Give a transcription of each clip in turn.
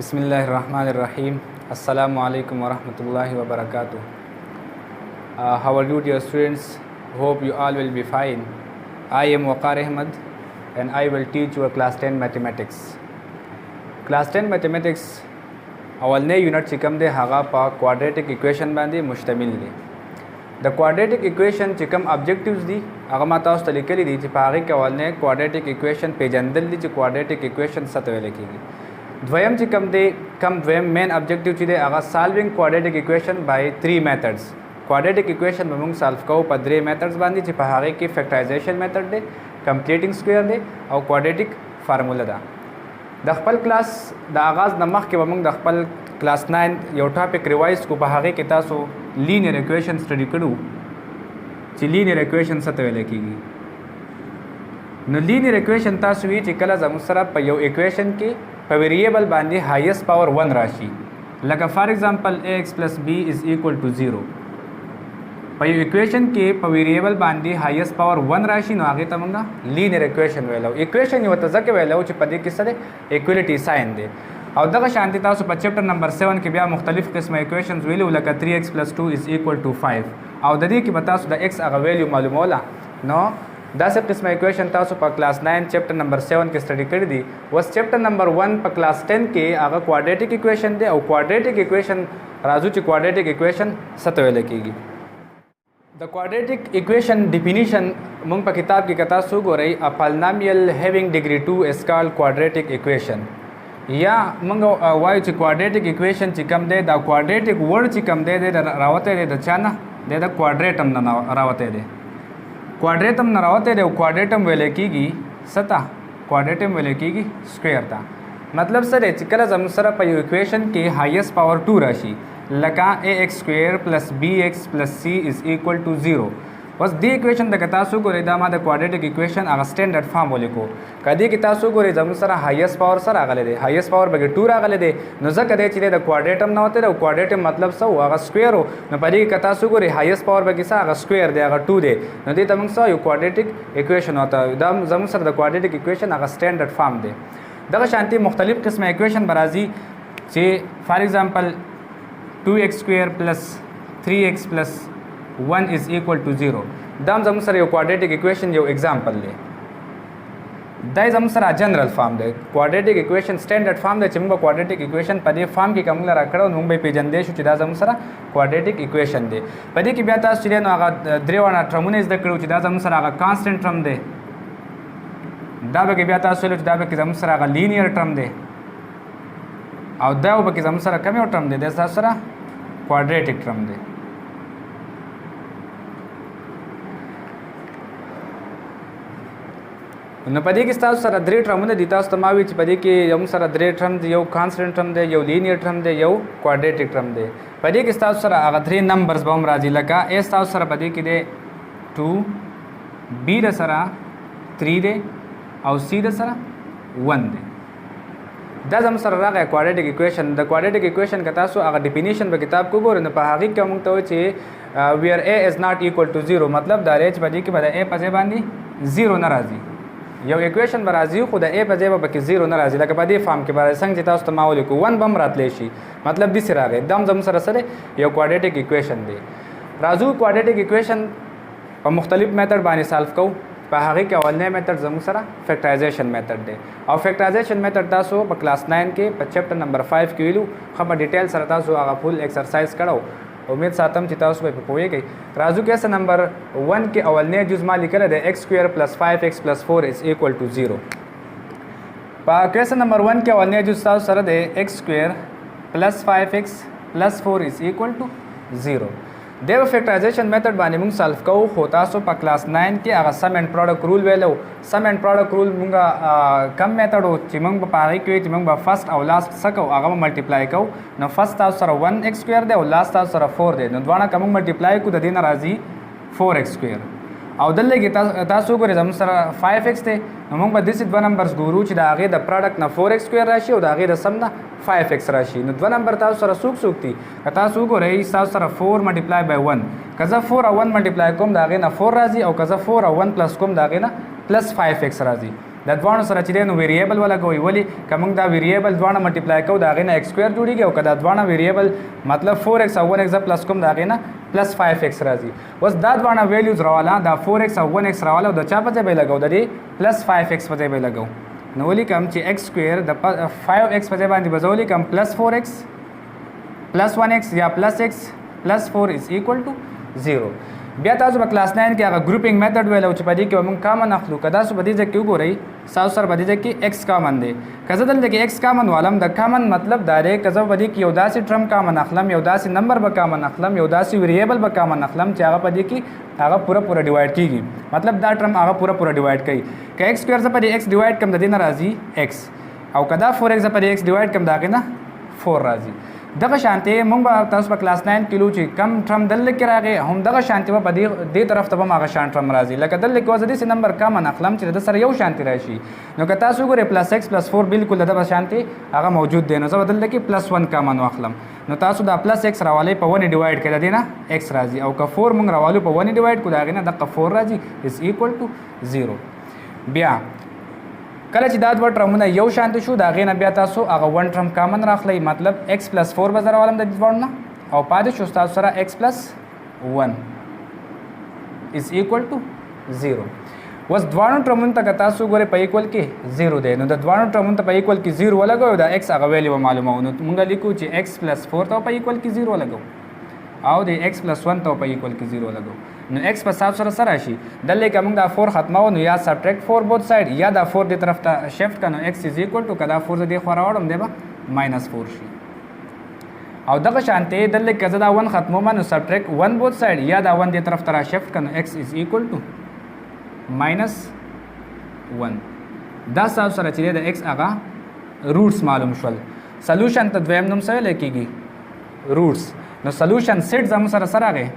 Bismillahirrahmanirrahim. Assalamu alaikum wa rahmatullahi wa barakatuh. How are you, dear students? Hope you all will be fine. I am Waqar Ahmad and I will teach you class 10 mathematics. Class 10 mathematics اولنی یونټ چې کوم دی هغه په quadratic equation باندې مشتمل دی. د quadratic equation چې کوم objectives دي هغه ما تاسو ته لیکلي دي چې په هغې کې اولنی quadratic equation پیژندل دي چې quadratic equation څه ته ویل کېږي. دویم چې کوم دی دویم مین objective چې دی هغه solving quadratic equation by 3 methods. quadratic equation به موږ solve کوو په 3 methods باندې چې په هغې کې factorization method دی, completing square دی او quadratic formula ده. د خپل کلاس د آغاز نه مخکې به موږ د خپل کلاس 9 یو ټاپک ریوایز کو په هغې کې تاسو لینیر اکویشن سټډي کړو چې لینیر اکویشن څه ته ویل کېږي. نو لینیر اکویشن تاسو وی چې کله زموږ سره په یو اکویشن کې په ویریبل باندې هایست پاور 1 راشي لکه فار ایگزامپل ax + b = 0 په یو اکویشن کې په ویریبل باندې هایست پاور 1 راشي نو هغې ته موږ لینیر اکویشن ویلو. اکویشن یو ته ځکه ویلو چې په دې کې څه دی ایکویلیټي ساین دی. او دغه شانتي تاسو په چپټر نمبر 7 کې بیا مختلف قسمه اکویشنز ویلو لکه 3x + 2 = 5 او د دې کې به تاسو د x هغه ویلیو معلوموله. نو داسې قسمه اکویشن تاسو په کلاس 9 چپټر نمبر 7 کې سټډي کړی دي. اوس چپټر نمبر 1 په کلاس 10 کې هغه کوادریټک اکویشن دی او کوادریټک اکویشن راځو چې کوادریټک اکویشن څه ته ویل کېږي. د کوادریټک اکویشن ډیفینیشن موږ په کتاب کې کتا سو ګورئ ا پالینومیل هیوینګ ډیګري 2 از کالډ کوادریټک اکویشن یا موږ وایو چې کوادریټک اکویشن چې کوم دی دا کوادریټک ورډ چې کوم دی د راوته دی د چانه د کوادریټم نه راوته دی. کوادریټم نه راوته دی او کوادریټم ویل کېږي ستا کوادریټم ویل کېږي سکویر ته. مطلب سره چې کله زموږ سره په یو اکویشن کې هایست پاور 2 راشي لکه ax² + bx + c = 0. اوس دې اکویشن د تاسو ګورئ دا ما د کوادریټک اکویشن هغه سټینډرډ فارم ولیکو. کدی کې تاسو ګورئ زموږ سره هایست پاور سره راغلی دی, هایست پاور بګې 2 راغلی دی. نو ځکه دی چې د کوادریټم نه وته دی او کوادریټم مطلب څه و هغه سکویر و. نو په دې کې تاسو ګورئ هایست پاور بګې څه هغه سکویر دی هغه 2 دی. نو دې ته موږ څه یو کوادریټک اکویشن وته دا زموږ سره د کوادریټک اکویشن هغه سټینډرډ فارم دی. دغه شانتي مختلف قسمه اکویشن برازي چې فار ایگزامپل 2x² + 3x + 1 = 0. دا زموږ سره یو کوادریټک اکویشن یو اگزامپل دی. دا زموږ سره جنرال فارم دی. کوادریټک اکویشن سټینډرډ فارم دی چې موږ کوادریټک اکویشن په دې فارم کې کوم لرا کړو نو موږ به پیژندې شو چې دا زموږ سره کوادریټک اکویشن دی. په دې کې بیا تاسو چې نو هغه درې وړه ټرمونه زده کړو چې دا زموږ سره هغه کانسټنټ ټرم دی. دا به بیا تاسو له دا به زموږ سره هغه لینیر ټرم دی او دا به کې زموږ سره کوم یو ټرم دی د تاسو سره کوادریټک ټرم دی. نو په دې کې تاسو سره درې ټرمونه دي. تاسو ته ما وی چې په دې کې یو سره درې ټرم دي, یو کانسټنټ ټرم دی, یو لینیر ټرم دی, یو کوادریټک ټرم دی. په دې کې تاسو سره هغه درې نمبرز به هم راځي لکه a تاسو سره په دې کې دی 2, b د سره 3 دی او c د سره 1 دی. دا زموږ سره راغی کوادریټک اکویشن. د کوادریټک اکویشن که تاسو هغه ډیفینیشن په کتاب کې وګورئ نو په هغې کې موږ ته وایي چې ویر a is not equal to 0 مطلب دا دی چې په دې کې به د a په ځای باندې 0 نه راځي. یو اکویشن به راځي خو د a په ځای به پکې 0 نه راځي لکه په دې فارم کې به راځي څنګه چې تاسو ته ما ولیکو 1 به هم راتلی شي. مطلب داسې راغی. دا هم زموږ سره څه دی یو کوادریټک اکویشن دی. راځو کوادریټک اکویشن په مختلف میتھډ باندې سالو کوو. په هغې کې اولنی میتھډ زموږ سره فیکټرایزیشن میتھډ دی او فیکټرایزیشن میتھډ تاسو په کلاس 9 کې په چپټر نمبر 5 کې ویلو. ښه په ډیټیل سره تاسو هغه فول ایکسرسایز کړو. امید ساتم چې تاسو به پوهیږئ. راځو کې نمبر 1 کې اولنی جز ما لیکلی دی x² + 5x + 4 = 0. په کوېسچن نمبر 1 کې اولنی جز تاسو سره دی x² + 5x + 4 = 0. د فیکټرایزیشن میتھډ باندې موږ سالو کوو خو تاسو په کلاس 9 کې هغه سم اینډ پروډکټ رول ویلو. سم اینډ پروډکټ رول موږ کم میتھډ و چې موږ په هغې کې چې موږ به فرست او لاست څه کوو هغه به ملټیپلای کوو. نو فرست تاسو سره 1x² دی او لاست تاسو سره 4 دی. نو دواړه که موږ ملټیپلای کوو د دې نه راځي 4x². او دلته کې تاسو ګورئ زموږ سره 5x دی. نو موږ به داسې دوه نمبرز ګورو چې د هغې د پروډکټ نه 4x² راشي او د هغې د سم نه 5x راشي. نو دوه نمبر تاسو سره څوک دي که تاسو وګورئ تاسو سره 4 × 1 که زه 4 او 1 ملټیپلای کوم د هغې نه 4 راځي او که زه 4 او 1 پلس کوم د هغې نه +5x راځي. د دوانو سره چې دی نو ویریبل ولګوئ. ولې که موږ دا ویریبل دواړه ملټیپلای کوو د هغې نه ایکس سکویر جوړېږي او که دا دواړه ویریبل مطلب 4x او 1x پلس کوم د هغې نه پلس 5x راځي. اوس دا دواړه ویلیوز راواله دا 4x او 1x راواله او د چا په ځای به یې لګو د دې پلس 5x په ځای به یې لګو. نو ولیکم چې x سکویر د 5x په ځای باندې به زه ولیکم پلس 4x پلس 1x یا پلس x پلس 4 از ایکول ټو 0. بیا تاسو په کلاس 9 کې هغه ګروپینګ میتھډ ویلو چې په دې کې به موږ کامن اخلو. که تاسو په دې ځای کې وګورئ تاسو سره په دې ځای کې x کامن دی. که زه دلته کې x کامن والم د کامن مطلب دا دی که زه په دې کې یو داسې ټرم کامن اخلم یو داسې نمبر به کامن اخلم یو داسې ویریبل به کامن اخلم چې هغه په دې کې هغه پوره ډیوایډ کېږي مطلب دا ټرم هغه پوره ډیوایډ کوي. که x سکویر زه په دې x ډیوایډ کړم د دې نه راځي x او که دا 4x زه په دې x ډیوایډ کړم د هغې نه 4 راځي. دغه شانتي موږ به تاسو په کلاس 9 کې لو چې کم ټرم دلته کې راغی هم دغه شانتي به په دې طرف ته به هغه شان ټرم راځي. لکه دلته کې وځي داسې نمبر کامن اخلم چې د سره یو شانتي راشي. نو که تاسو وګورئ پلس x پلس 4 بالکل دغه شانتي هغه موجود دی. نو زه به دلته کې پلس 1 کامن واخلم. نو تاسو دا پلس x راوالی په 1 ډیوایډ کړئ د دې نه x راځي او که 4 موږ راوالو په 1 ډیوایډ کړو د هغې نه دغه 4 راځي از ایکول ټو 0. بیا کله چې دا دوه ټرمونه یو شانتي شو د هغې نه بیا تاسو هغه 1 ټرم کامن راخلئ مطلب x پلس 4 به زه راولم د دې دواړو نه او پاتې شو ستاسو سره x پلس 1 از ایکول ټو 0. اوس دواړو ټرمونو ته که تاسو وګورئ په ایکول کې 0 دی نو د دواړو ټرمونو ته په ایکول کې 0 ولګوئ دا x هغه ویلیو معلوموو. نو موږ لیکو چې x پلس 4 ته په ایکول کې 0 ولګوو او د x پلس 1 ته په ایکول کې 0 ولګوو. نو x په تاسو سره سره شي دلته که موږ دا 4 ختمو نو یا سبټریکټ 4 بوت سایډ یا دا 4 دې طرف ته شفټ کړو x از ایکول ټو که دا 4 زه دې خوا راوړم دی به -4 شي. او دغه شانتې دلته که زه دا 1 ختموم نو سبټریکټ 1 بوت سایډ یا دا 1 دې طرف ته را شفټ کړو x از ایکول ټو -1. دا تاسو سره چې د x هغه روټس معلوم شول. سلوشن ته دویم نوم څه ویلی کېږي روټس. نو سلوشن سیټ زموږ سره سره راغی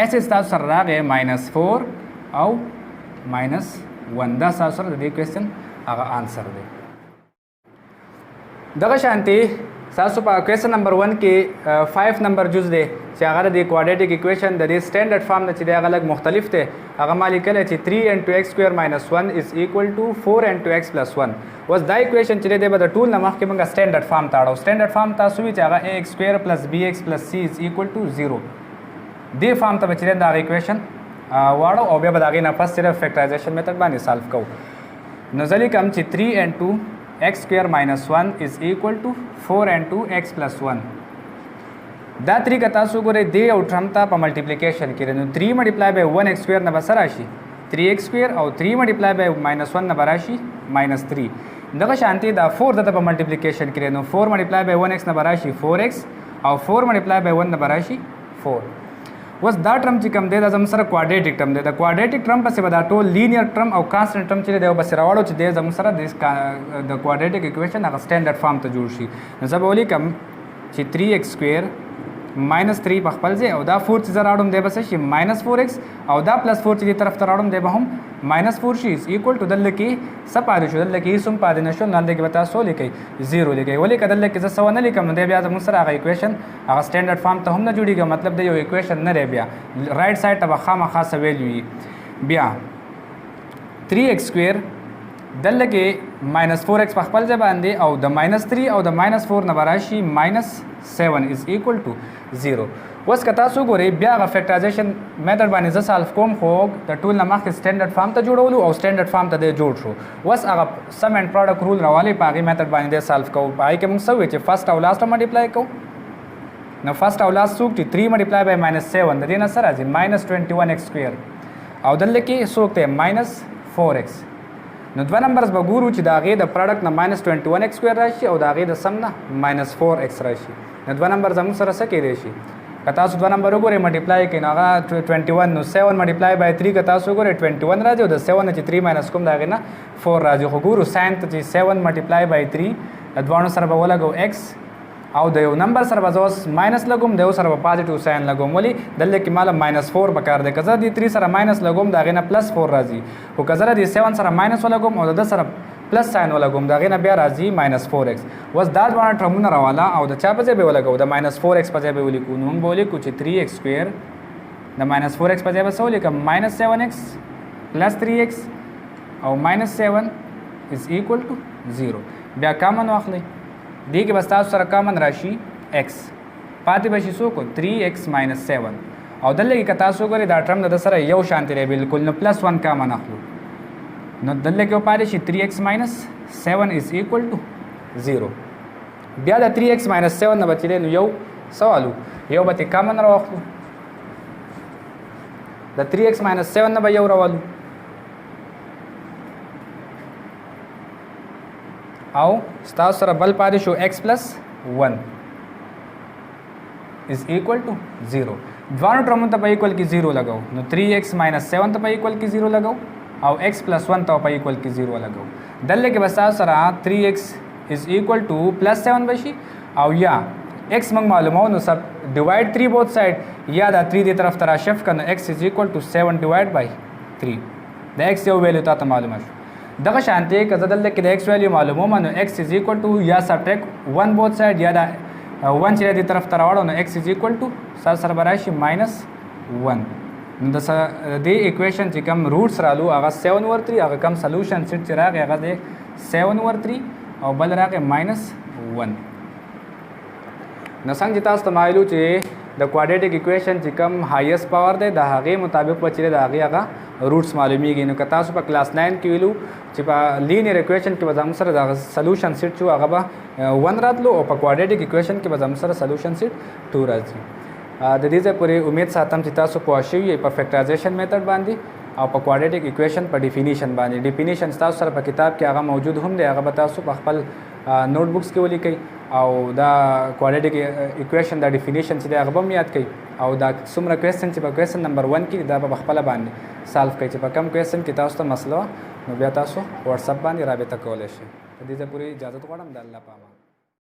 s تاسو سره راغی -4 او -1. دا تاسو سره د دې کوېسچن هغه آنسر دی. دغه شانتي تاسو په کوېسچن نمبر 1 کې 5 نمبر جز دی چې هغه د کوادریټک اکویشن د دې سټینډرډ فارم نه چې دی هغه لږ مختلف دی. هغه ما لیکلی چې 3 × x² - 1 از ایکول ټو 4 × x + 1. اوس دا اکویشن چې دی به د ټول نه مخکې موږ سټینډرډ فارم ته اړو. سټینډرډ فارم تاسو وي چې هغه ax² + bx + c از ایکول ټو 0. دې فارم ته به چې دی د هغه اکویشن واړو او بیا به د هغې نه پس صرف فیکټرایزیشن میتھډ باندې سالو کوو. نو زه لیکم چې 3 × x² - 1 is equal to 4 × x + 1. دا 3 که تاسو ګورئ دې او ټرم ته په ملټیپلیکیشن کې نو 3 × 1x² نه به څه راشي 3x² او 3 × -1 نه به راشي -3. دغه شانتي دا 4 دته په ملټیپلیکیشن کې نو 4 × 1x نه به راشي 4x او 4 × 1 نه به راشي 4. اوس دا ټرم چې کوم دی دا زموږ سره کوادریټک ټرم دی. د کوادریټک ټرم پسې به دا ټول لینیر ټرم او کانسټنټ ټرم چې دی او پسې راوړو چې دی زموږ سره د کوادریټک اکویشن هغه سټینډرډ فارم ته جوړ شي. نو زه به ولیکم چې 3x² -3 په خپل ځای او دا 4 چې زه راوړم دی به څه شي -4x او دا +4 چې دې طرف ته راوړم دی به هم -4 شي از ایکول ټو دلته کې څه پاتې شو دلته کې هېڅ هم پاتې نه شو. نو دلته کې به تاسو لیکئ 0 لیکئ. ولې که دلته کې زه څه ونه لیکم نو دی بیا زموږ سره هغه اکویشن هغه سټینډرډ فارم ته هم نه جوړېږي مطلب دی یو اکویشن نه دی بیا رایټ سایډ ته به خامخا څه ویلیو وي. بیا 3x² دلته کې -4x په خپل ځای باندې او د -3 او د -4 نه به راشي -7 از ایکول ټو 0. اوس که تاسو ګورئ بیا هغه فیکټرایزیشن میتھډ باندې زه سالو کوم خو د ټول نه مخکې سټینډرډ فارم ته جوړولو او سټینډرډ فارم ته دی جوړ شو. اوس هغه سم اینډ پروډکټ رول راوالی په هغې میتھډ باندې دی سالو کوو. په هغې کې موږ څه وایو چې فرسټ او لاست ملټیپلای کوو. نو فرسټ او لاست څوک چې 3 × -7 د دې نه څه راځي -21x² او دلته کې څوک دی -4x. نو دوه نمبرز به ګورو چې د هغې د پروډکټ نه -21x² راشي او د هغې د سم نه -4x راشي. نو دوه نمبر زموږ سره څه کېدی شي که تاسو دوه نمبر وګورئ ملټیپلای کړئ نو هغه 21 نو 7 × 3 که تاسو وګورئ 21 راځي او د 7 نه چې 3 ماینس کوم د هغې نه 4 راځي. خو ګورو ساین ته چې 7 × 3 د دواړو سره به ولګو x او د یو نمبر سره به زه اوس ماینس لګوم د یو سره به پازیټیو ساین لګوم. ولې دلته کې ماله -4 پکار دی. که زه د 3 سره ماینس لګوم د هغې نه +4 راځي خو که زه د 7 سره ماینس ولګوم او د ده سره پلس ساین ولګوم د هغې نه بیا راځي -4x. اوس دا دواړه ټرمونه راواله او د چا په ځای به ولګو د -4x په ځای به ولیکو. نو موږ به ولیکو چې 3x² د -4x په ځای به څه ولیکم -7x + 3x او ماینس 7 از ایکول ټو 0. بیا کامن واخلئ دې کې به ستاسو سره کامن راشي x پاتې به شي څوک 3x ماینس 7 او دلته کې که تاسو ګورئ دا ټرم د سره یو شانتې دی بالکل نو پلس 1 کامن اخلو نو دلته کې پاتې شي 3x ماینس 7 از ایکول ټو 0. بیا د 3x ماینس 7 نه به چې دی نو یو سوالو یو به ترې کامن راواخلو د 3x ماینس 7 نه به یو راوالو او ستاسو سره بل پاتې شو x پلس 1 is equal to 0. دوانو ټرمونو ته په ایکول کې 0 لګاو نو 3x ماینس 7 ته په ایکول کې 0 لګاو او x پلس 1 ته په ایکول کې 0 لګاو. دلته کې به ستاسو سره 3x is equal to پلس 7 بشي او یا x موږ معلومو نو سب ډیوایډ 3 بوث سایډ یا دا 3 دې طرف ته را شفت کړه نو x is equal to 7 ډیوایډ بای 3 د x یو ویلیو تاسو معلومه شو. دغه شانتې که زه دلته کې د x ویلیو معلوموم نو x is equal to یا سبټریکټ 1 بوث سایډ یا دا 1 چې دې طرف ته راوړو نو x is equal to سره به راشي ماینس 1. نو د دې اکویشن چې کوم روټس رالو هغه 7 ور 3 هغه کوم سلوشن سیټ چې راغی هغه د 7 ور 3 او بل راغی ماینس 1. نو څنګه چې تاسو ته معلوم چې د کوادریټک اکویشن چې کوم هایست پاور دی د هغې مطابق به چې د هغې هغه روټس معلومیږي. نو که تاسو په کلاس 9 کې ویلو چې په لینیر اکویشن کې به زموږ سره د سلوشن سیټ چې هغه به 1 راتلو او په کوادریټک اکویشن کې به زموږ سره سلوشن سیټ 2 راځي. د دې ځای پورې امید ساتم چې تاسو پوه شوي یئ په فیکټرایزیشن میتھډ باندې او په کوادریټک اکویشن په ډیفینیشن باندې. ډیفینیشن تاسو سره په کتاب کې هغه موجود هم دی هغه به تاسو په خپل نوٹ بکس کې ولیکئ او دا کوادریټک اکویشن دا ډیفینیشن چې دی هغه به هم یاد کړئ او دا څومره کوېسچن چې په کوېسچن نمبر 1 کې دا به په خپله باندې سالو کړئ چې په کم کوېسچن کې تاسو ته مسله نو بیا تاسو واتساپ باندې رابطه کولی شئ. په دې ځای پورې اجازت غواړم د الله په امان.